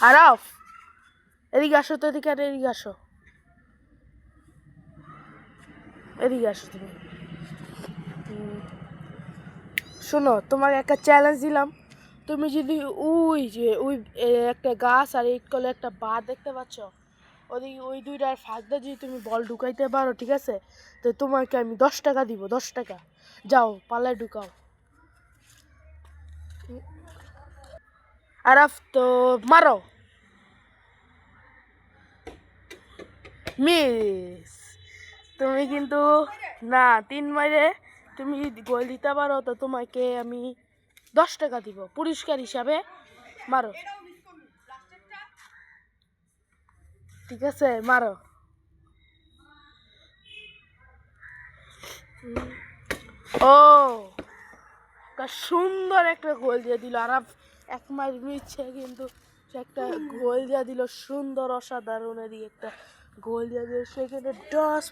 আরাফ, এদিকে আসো তো, এদিকে আসো, এদিকে আসো তুমি। শোনো, তোমাকে একটা চ্যালেঞ্জ দিলাম। তুমি যদি ওই একটা গাছ আর ইট কলে একটা বাঁধ দেখতে পাচ্ছ, ওদিকে ওই দুইটার ফাঁকটা যদি তুমি বল ঢুকাইতে পারো, ঠিক আছে, তো তোমাকে আমি 10 টাকা দিব, 10 টাকা। যাও, পালায় ঢুকাও। আরাফ, তো মারো। মিস, তুমি কিন্তু না, 3 মাইরে তুমি যদি গোল দিতে পারো তো তোমাকে আমি 10 টাকা দিব পুরস্কার হিসাবে। মারো, ঠিক আছে, মারো। ও, সুন্দর একটা গোল দিয়ে দিল আরাফ। 1 মাইল নিচ্ছে কিন্তু সে একটা গোল দিয়ে দিল, সুন্দর অসাধারণ একটা গোল দিয়ে দিল, সেখানে 10